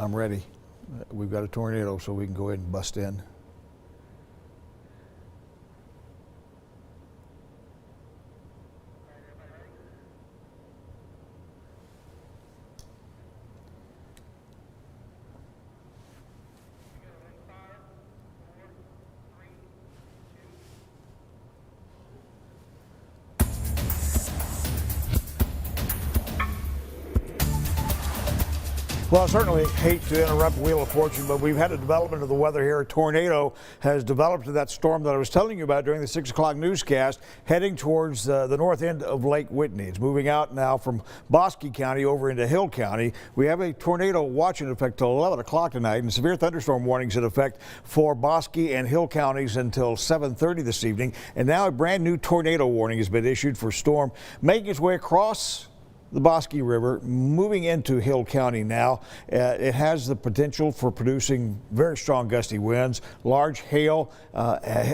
I'm ready. We've got a tornado, so we can go ahead and bust in. Well, I certainly hate to interrupt Wheel of Fortune, but we've had a development of the weather here. A tornado has developed to that storm that I was telling you about during the 6 o'clock newscast, heading towards the north end of Lake Whitney. It's moving out now from Bosque County over into Hill County. We have a tornado watch in effect till 11 o'clock tonight, and severe thunderstorm warnings in effect for Bosque and Hill counties until 7:30 this evening. And now a brand new tornado warning has been issued for storm making its way across the Bosque River, moving into Hill County now. It has the potential for producing very strong gusty winds, large hail,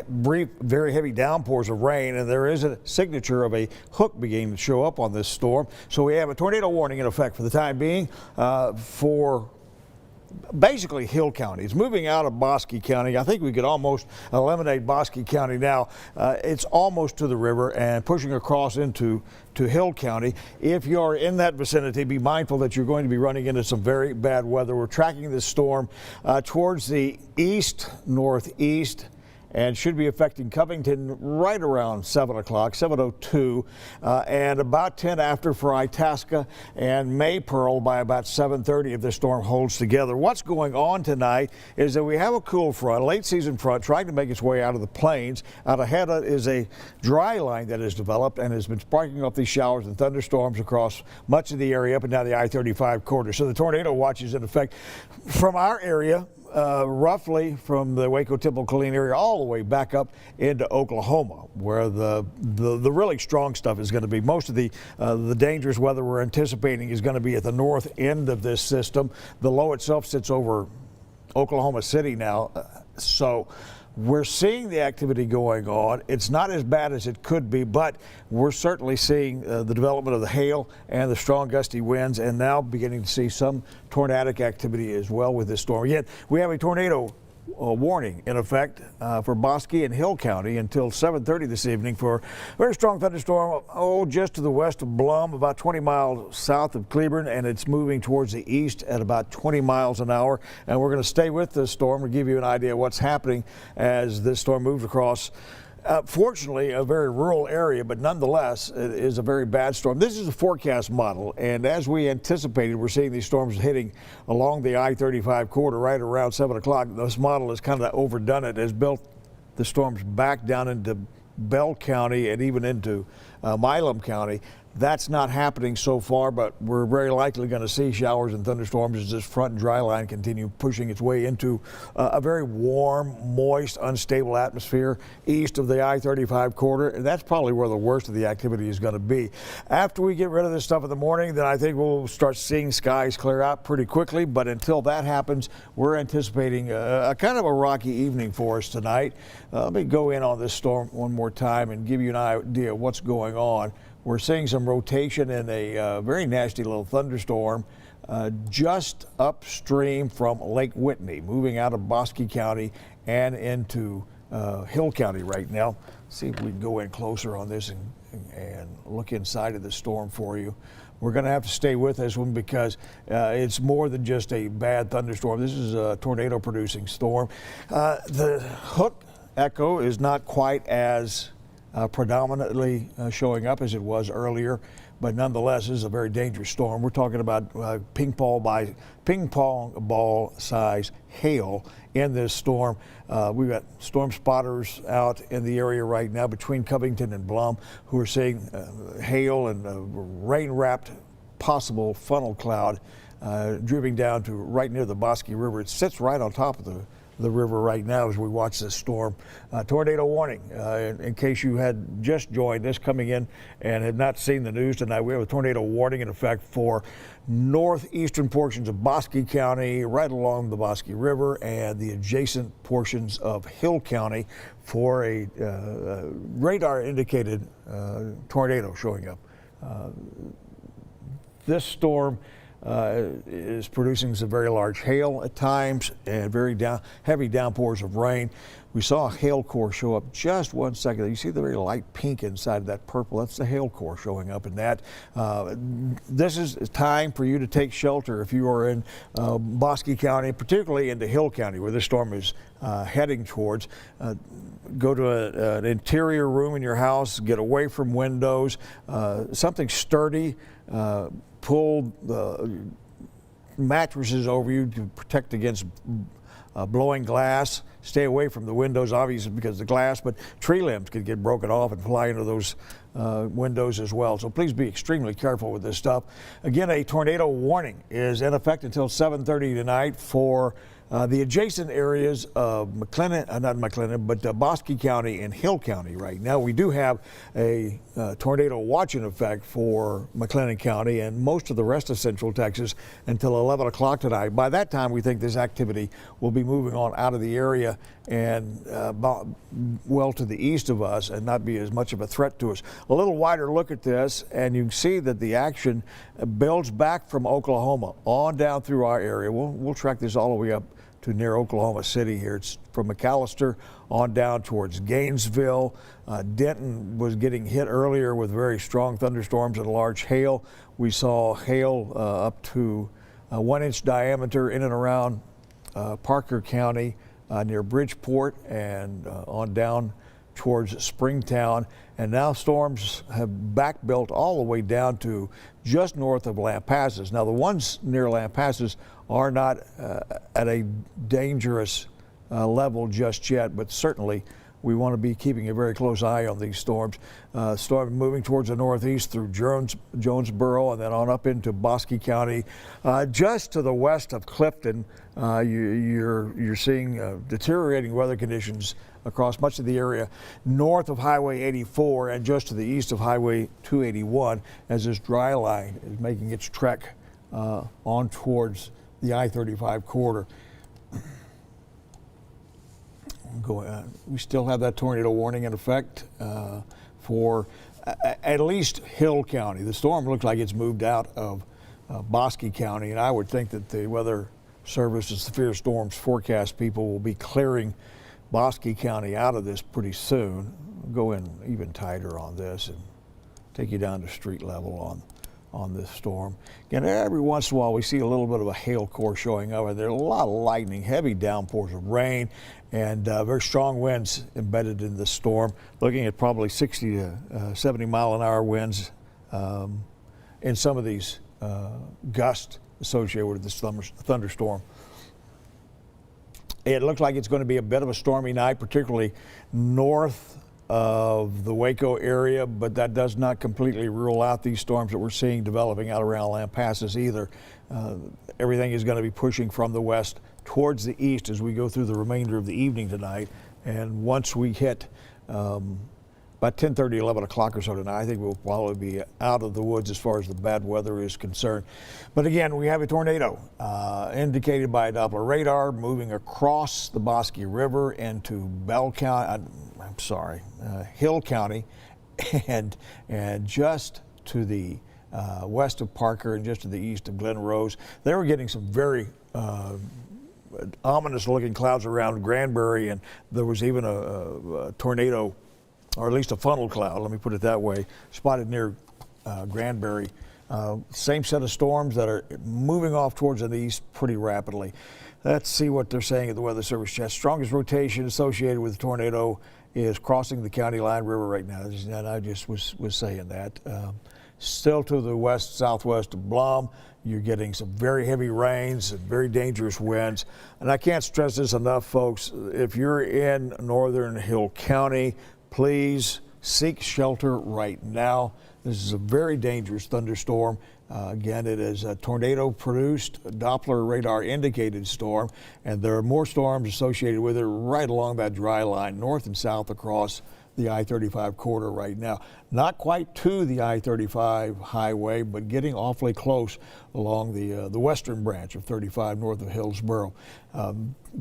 brief, very heavy downpours of rain, and there is a signature of a hook beginning to show up on this storm. So we have a tornado warning in effect for the time being for basically Hill County. It's moving out of Bosque County. I think we could almost eliminate Bosque County now. It's almost to the river and pushing across into Hill County. If you're in that vicinity, be mindful that you're going to be running into some very bad weather. We're tracking this storm towards the east, northeast, and should be affecting Covington right around 7 o'clock, 7:02, and about 10 after for Itasca and Maypearl by about 7:30 if the storm holds together. What's going on tonight is that we have a cool front, a late season front, trying to make its way out of the plains. Out ahead is a dry line that has developed and has been sparking up these showers and thunderstorms across much of the area up and down the I-35 corridor. So the tornado watch is in effect from our area, roughly from the Waco, Temple, Killeen area all the way back up into Oklahoma, where the really strong stuff is going to be. Most of the dangerous weather we're anticipating is going to be at the north end of this system. The low itself sits over Oklahoma City now, so we're seeing the activity going on. It's not as bad as it could be, but we're certainly seeing the development of the hail and the strong gusty winds, and now beginning to see some tornadic activity as well with this storm. Yet we have a tornado warning in effect for Bosque and Hill County until 7:30 this evening for a very strong thunderstorm just to the west of Blum, about 20 miles south of Cleburne, and it's moving towards the east at about 20 miles an hour. And we're going to stay with this storm to give you an idea of what's happening as this storm moves across. Fortunately, a very rural area, but nonetheless, it is a very bad storm. This is a forecast model, and as we anticipated, we're seeing these storms hitting along the I-35 corridor right around 7 o'clock. This model has kind of overdone it, has built the storms back down into Bell County and even into Milam County. That's not happening so far, but we're very likely going to see showers and thunderstorms as this front and dry line continue pushing its way into a very warm, moist, unstable atmosphere east of the I-35 corridor. And that's probably where the worst of the activity is going to be. After we get rid of this stuff in the morning, then I think we'll start seeing skies clear out pretty quickly. But until that happens, we're anticipating a kind of a rocky evening for us tonight. Let me go in on this storm one more time and give you an idea of what's going on. We're seeing some rotation in a very nasty little thunderstorm just upstream from Lake Whitney, moving out of Bosque County and into Hill County right now. See if we can go in closer on this and look inside of the storm for you. We're going to have to stay with this one because it's more than just a bad thunderstorm. This is a tornado-producing storm. The hook echo is not quite as predominantly showing up as it was earlier, but nonetheless, this is a very dangerous storm. We're talking about ping pong ball size hail in this storm. We've got storm spotters out in the area right now between Covington and Blum who are seeing hail and rain-wrapped possible funnel cloud driving down to right near the Bosque River. It sits right on top of the river right now as we watch this storm. Tornado warning, in case you had just joined us coming in and had not seen the news tonight. We have a tornado warning in effect for northeastern portions of Bosque County, right along the Bosque River, and the adjacent portions of Hill County for a radar indicated tornado showing up. This storm is producing some very large hail at times and very heavy downpours of rain. We saw a hail core show up just 1 second. You see the very light pink inside of that purple. That's the hail core showing up in that. This is time for you to take shelter if you are in Bosque County, particularly into Hill County where this storm is heading towards. Go to an interior room in your house, get away from windows, something sturdy, pull the mattresses over you to protect against blowing glass. Stay away from the windows, obviously, because of the glass, but tree limbs could get broken off and fly into those windows as well. So please be extremely careful with this stuff. Again, a tornado warning is in effect until 7:30 tonight for the adjacent areas of Bosque County and Hill County right now. We do have a tornado watch in effect for McLennan County and most of the rest of Central Texas until 11 o'clock tonight. By that time, we think this activity will be moving on out of the area and well to the east of us and not be as much of a threat to us. A little wider look at this, and you can see that the action builds back from Oklahoma on down through our area. We'll track this all the way up to near Oklahoma City here. It's from McAllister on down towards Gainesville. Denton was getting hit earlier with very strong thunderstorms and large hail. We saw hail up to 1 inch diameter in and around Parker County near Bridgeport and on down towards Springtown. And now storms have back built all the way down to just north of Lampasas. Now the ones near Lampasas are not at a dangerous level just yet, but certainly we want to be keeping a very close eye on these storms. Storm moving towards the northeast through Jonesboro and then on up into Bosque County. Just to the west of Clifton, you're seeing deteriorating weather conditions across much of the area north of Highway 84 and just to the east of Highway 281 as this dry line is making its trek on towards the I-35 corridor. We still have that tornado warning in effect for at least Hill County. The storm looks like it's moved out of Bosque County, and I would think that the Weather Service's severe storms forecast people will be clearing Bosque County out of this pretty soon. Go in even tighter on this and take you down to street level on this storm. Again, every once in a while we see a little bit of a hail core showing up, and there's a lot of lightning, heavy downpours of rain, and very strong winds embedded in this storm. Looking at probably 60 to 70 mile an hour winds in some of these gusts associated with this thunderstorm. It looks like it's going to be a bit of a stormy night, particularly north of the Waco area, but that does not completely rule out these storms that we're seeing developing out around Lampasas either. Everything is going to be pushing from the west towards the east as we go through the remainder of the evening tonight. And once we hit about 10:30, 11 o'clock or so tonight, I think we'll probably be out of the woods as far as the bad weather is concerned. But again, we have a tornado indicated by Doppler radar moving across the Bosque River into Hill County, and just to the west of Parker and just to the east of Glen Rose. They were getting some very ominous looking clouds around Granbury, and there was even a tornado, or at least a funnel cloud, let me put it that way, spotted near Granbury. Same set of storms that are moving off towards the east pretty rapidly. Let's see what they're saying at the Weather Service chest. Strongest rotation associated with the tornado is crossing the County Line River right now, and I just was saying that. Still to the west, southwest of Blum, you're getting some very heavy rains and very dangerous winds. And I can't stress this enough, folks. If you're in northern Hill County, please seek shelter right now. This is a very dangerous thunderstorm. Again, it is a tornado-produced, Doppler radar-indicated storm, and there are more storms associated with it right along that dry line, north and south across the I-35 corridor right now. Not quite to the I-35 highway, but getting awfully close along the western branch of 35 north of Hillsboro.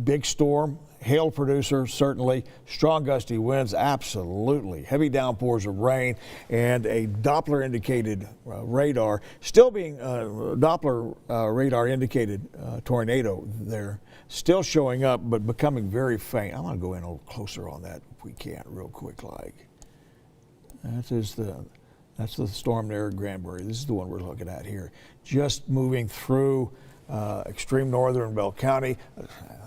Big storm, hail producer, certainly. Strong gusty winds, absolutely. Heavy downpours of rain, and a Doppler indicated radar, still being Doppler radar indicated tornado there, still showing up, but becoming very faint. I'm going to go in a little closer on that if we can, real quick, like. That's the storm there at Granbury. This is the one we're looking at here. Just moving through extreme northern Bell County.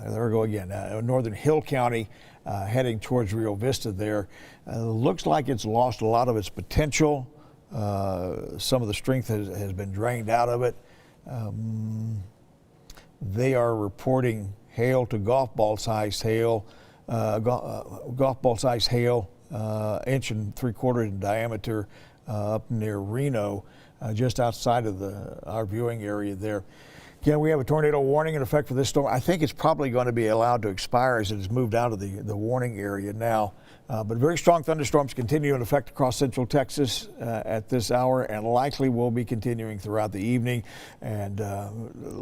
There we go again. Northern Hill County, heading towards Rio Vista there. Looks like it's lost a lot of its potential. Some of the strength has been drained out of it. They are reporting hail to golf ball sized hail, inch and 3/4 in diameter up near Reno, just outside of our viewing area there. Again, we have a tornado warning in effect for this storm. I think it's probably going to be allowed to expire as it has moved out of the warning area now. But very strong thunderstorms continue in effect across central Texas at this hour, and likely will be continuing throughout the evening. And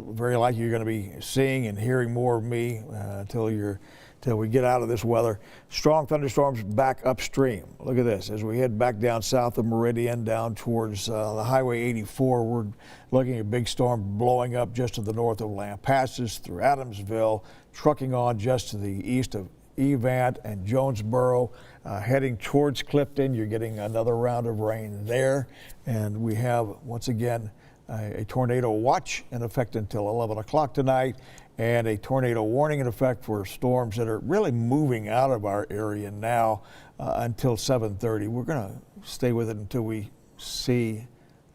very likely you're going to be seeing and hearing more of me till we get out of this weather. Strong thunderstorms back upstream. Look at this. As we head back down south of Meridian, down towards the Highway 84, we're looking at a big storm blowing up just to the north of Lampasas, through Adamsville, trucking on just to the east of Evant and Jonesboro, heading towards Clifton. You're getting another round of rain there. And we have, once again, a tornado watch in effect until 11 o'clock tonight, and a tornado warning in effect for storms that are really moving out of our area now until 7:30. We're going to stay with it until we see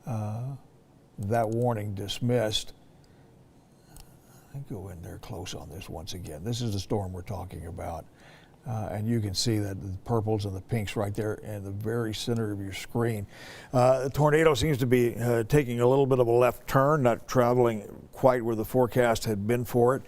that warning dismissed. I go in there close on this once again. This is the storm we're talking about. And you can see that the purples and the pinks right there in the very center of your screen. The tornado seems to be taking a little bit of a left turn, not traveling quite where the forecast had been for it,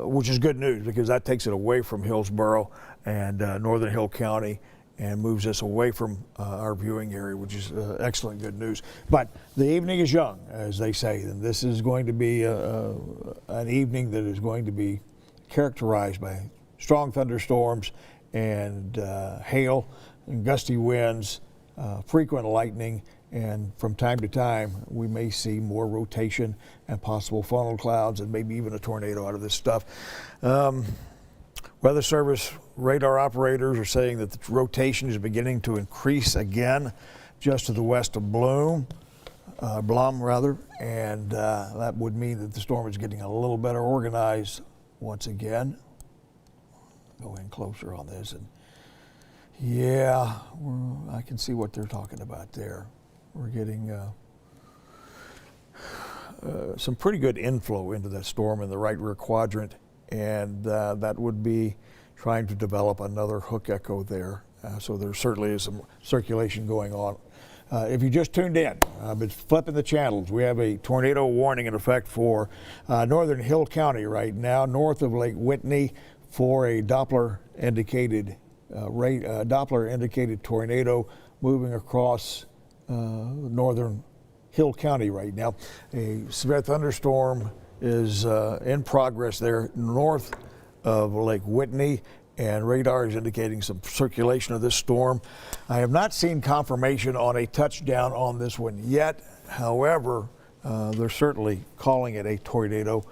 which is good news because that takes it away from Hillsboro and Northern Hill County and moves us away from our viewing area, which is excellent good news. But the evening is young, as they say, and this is going to be an evening that is going to be characterized by strong thunderstorms and hail and gusty winds, frequent lightning, and from time to time we may see more rotation and possible funnel clouds and maybe even a tornado out of this stuff. Weather Service radar operators are saying that the rotation is beginning to increase again just to the west of Blum, and that would mean that the storm is getting a little better organized once again. Go in closer on this, and yeah, I can see what they're talking about there. We're getting some pretty good inflow into that storm in the right rear quadrant, and that would be trying to develop another hook echo there. So there certainly is some circulation going on. If you just tuned in, I've been flipping the channels. We have a tornado warning in effect for Northern Hill County right now, north of Lake Whitney, for a Doppler indicated tornado moving across Northern Hill County right now. A severe thunderstorm is in progress there north of Lake Whitney, and radar is indicating some circulation of this storm. I have not seen confirmation on a touchdown on this one yet. However, they're certainly calling it a tornado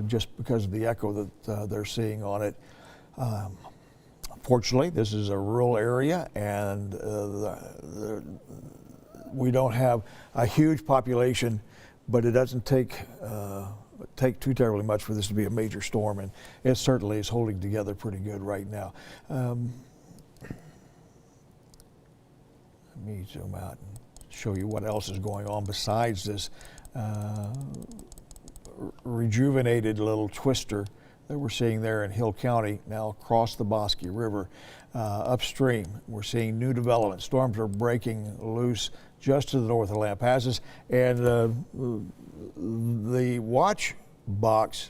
just because of the echo that they're seeing on it. Fortunately, this is a rural area, and we don't have a huge population, but it doesn't take too terribly much for this to be a major storm, and it certainly is holding together pretty good right now. Let me zoom out and show you what else is going on besides this rejuvenated little twister that we're seeing there in Hill County, now across the Bosque River. Upstream, we're seeing new development. Storms are breaking loose just to the north of Lampasas, and the watch box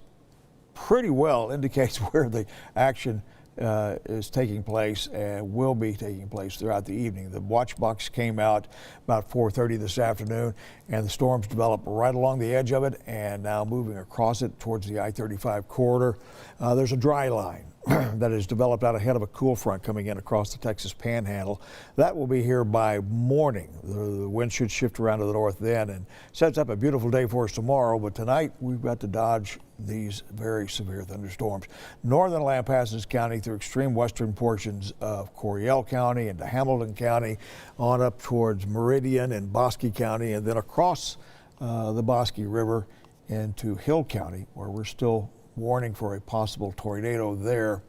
pretty well indicates where the action is taking place and will be taking place throughout the evening. The watch box came out about 4:30 this afternoon, and the storm's developed right along the edge of it and now moving across it towards the I-35 corridor. There's a dry line that is developed out ahead of a cool front coming in across the Texas Panhandle. That will be here by morning. The wind should shift around to the north then and sets up a beautiful day for us tomorrow, but tonight we've got to dodge these very severe thunderstorms. Northern Lampasas County through extreme western portions of Coryell County into Hamilton County, on up towards Meridian and Bosque County, and then across the Bosque River into Hill County, where we're still warning for a possible tornado there.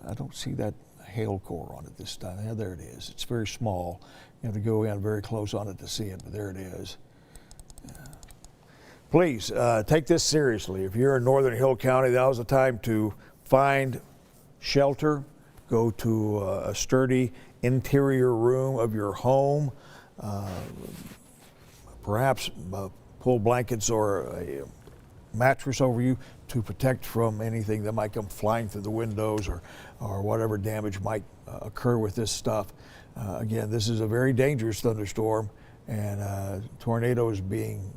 I don't see that hail core on it this time. Yeah, there it is. It's very small. You have to go in very close on it to see it, but there it is. Please take this seriously. If you're in northern Hill County, now's the time to find shelter. Go to a sturdy interior room of your home. Perhaps pull blankets or a mattress over you to protect from anything that might come flying through the windows or whatever damage might occur with this stuff. Again, this is a very dangerous thunderstorm, and tornado is being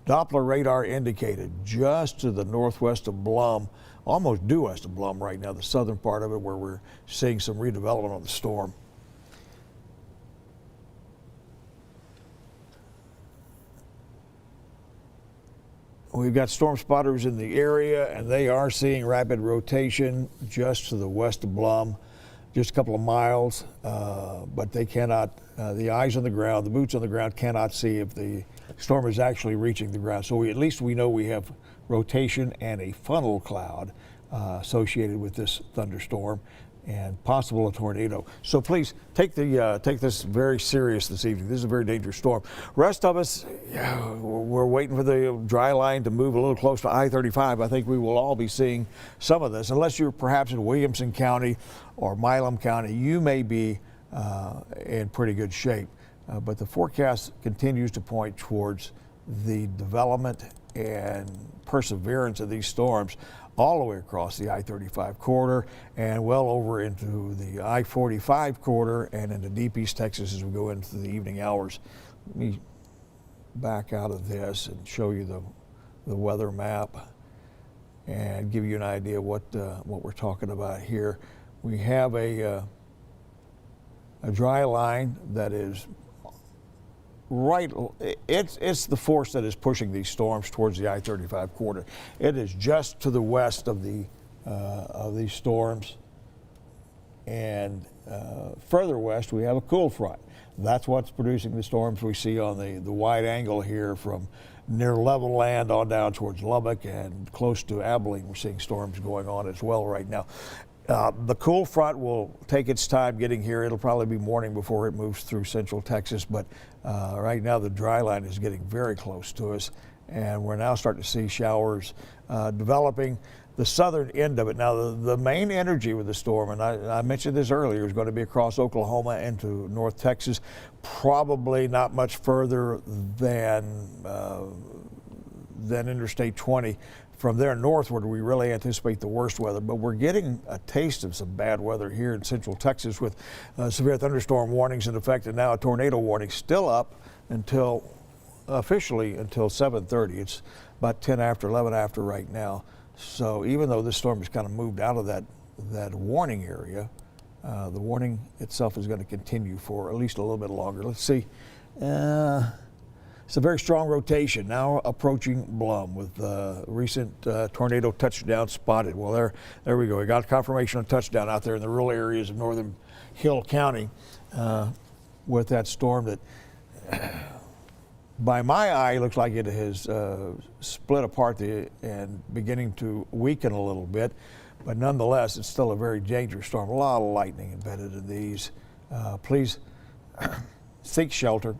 Doppler radar indicated just to the northwest of Blum, almost due west of Blum right now, the southern part of it, where we're seeing some redevelopment of the storm. We've got storm spotters in the area, and they are seeing rapid rotation just to the west of Blum, just a couple of miles, but they cannot, the eyes on the ground, the boots on the ground cannot see if the storm is actually reaching the ground. So at least we know we have rotation and a funnel cloud associated with this thunderstorm, and possible a tornado. So please take this very serious this evening. This is a very dangerous storm. Rest of us, we're waiting for the dry line to move a little close to I-35. I think we will all be seeing some of this. Unless you're perhaps in Williamson County or Milam County, you may be in pretty good shape. But the forecast continues to point towards the development and perseverance of these storms all the way across the I-35 corridor and well over into the I-45 corridor and into deep East Texas as we go into the evening hours. Let me back out of this and show you the weather map and give you an idea what we're talking about here. We have a dry line that is right, it's the force that is pushing these storms towards the I-35 corridor. It is just to the west of these storms, and further west we have a cool front. That's what's producing the storms we see on the wide angle here from near level land on down towards Lubbock and close to Abilene. We're seeing storms going on as well right now. The cool front will take its time getting here. It'll probably be morning before it moves through central Texas, but right now the dry line is getting very close to us, and we're now starting to see showers developing the southern end of it. Now the main energy with the storm, and I mentioned this earlier, is going to be across Oklahoma into North Texas, probably not much further than Interstate 20. From there northward, we really anticipate the worst weather, but we're getting a taste of some bad weather here in central Texas with severe thunderstorm warnings in effect, and now a tornado warning still up officially until 7:30. It's about 10 after, 11 after right now. So even though this storm has kind of moved out of that warning area, the warning itself is going to continue for at least a little bit longer. Let's see. It's a very strong rotation now approaching Blum with recent tornado touchdown spotted. Well, there we go. We got confirmation of touchdown out there in the rural areas of northern Hill County with that storm that, by my eye, looks like it has split apart and beginning to weaken a little bit. But nonetheless, it's still a very dangerous storm. A lot of lightning embedded in these. Please seek shelter.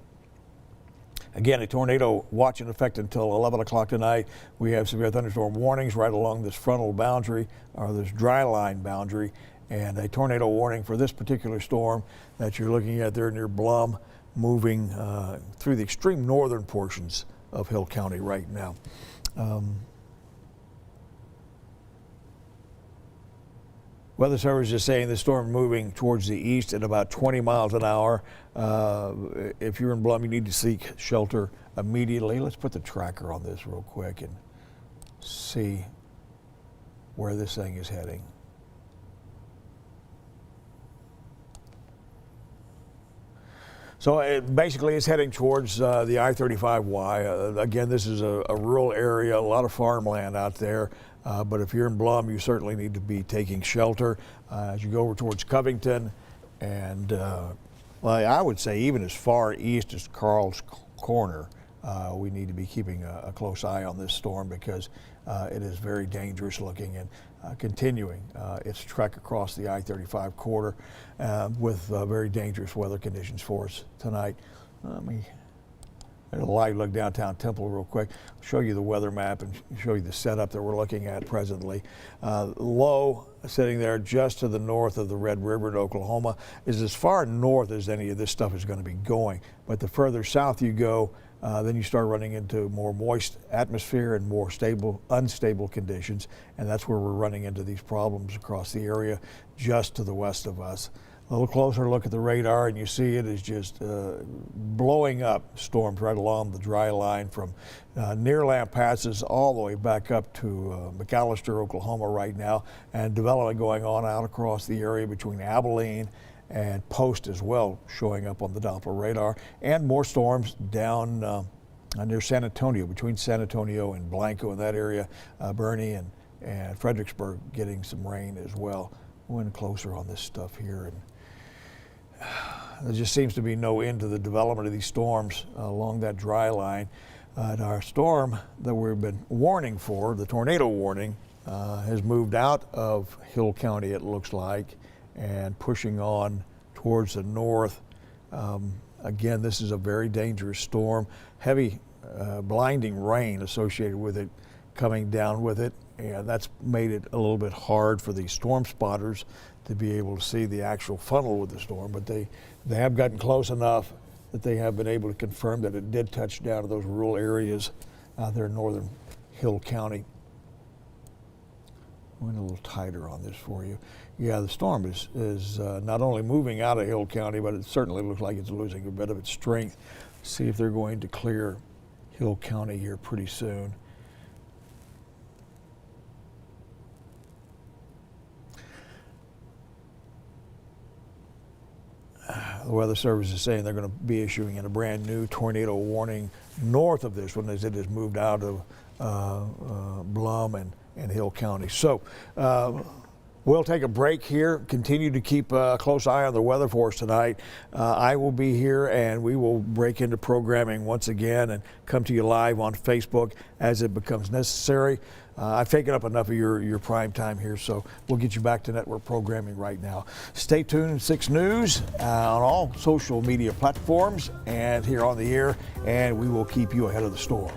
Again, a tornado watch in effect until 11 o'clock tonight. We have severe thunderstorm warnings right along this frontal boundary, or this dry line boundary, and a tornado warning for this particular storm that you're looking at there near Blum, moving through the extreme northern portions of Hill County right now. Weather Service is saying the storm moving towards the east at about 20 miles an hour. If you're in Blum, you need to seek shelter immediately. Let's put the tracker on this real quick and see where this thing is heading. So it basically it's heading towards the I-35Y. Again, this is a rural area, a lot of farmland out there. But if you're in Blum, you certainly need to be taking shelter as you go over towards Covington. And well, I would say even as far east as Carl's Corner, we need to be keeping a close eye on this storm because it is very dangerous looking and continuing its trek across the I-35 corridor with very dangerous weather conditions for us tonight. Let me get a live look downtown Temple real quick. I'll show you the weather map and show you the setup that we're looking at presently. Low sitting there just to the north of the Red River in Oklahoma is as far north as any of this stuff is going to be going. But the further south you go, then you start running into more moist atmosphere and more unstable conditions, and that's where we're running into these problems across the area just to the west of us. A little closer look at the radar, and you see it is just blowing up storms right along the dry line from near Lampasas all the way back up to McAllister, Oklahoma right now, and development going on out across the area between Abilene and Post as well, showing up on the Doppler radar, and more storms down near San Antonio, between San Antonio and Blanco in that area, Bernie and Fredericksburg getting some rain as well. Going closer on this stuff here, and there just seems to be no end to the development of these storms along that dry line. And our storm that we've been warning for, the tornado warning, has moved out of Hill County, it looks like, and pushing on towards the north. Again, this is a very dangerous storm. Heavy, blinding rain associated with it coming down with it, and that's made it a little bit hard for the storm spotters to be able to see the actual funnel with the storm, but they have gotten close enough that they have been able to confirm that it did touch down to those rural areas out there in northern Hill County. Going a little tighter on this for you. Yeah, the storm is not only moving out of Hill County, but it certainly looks like it's losing a bit of its strength. See if they're going to clear Hill County here pretty soon. The Weather Service is saying they're going to be issuing a brand new tornado warning north of this one as it has moved out of Blum and Hill County. So we'll take a break here, continue to keep a close eye on the weather for us tonight. I will be here and we will break into programming once again and come to you live on Facebook as it becomes necessary. I've taken up enough of your prime time here, so we'll get you back to network programming right now. Stay tuned, 6 News on all social media platforms and here on the air, and we will keep you ahead of the storm.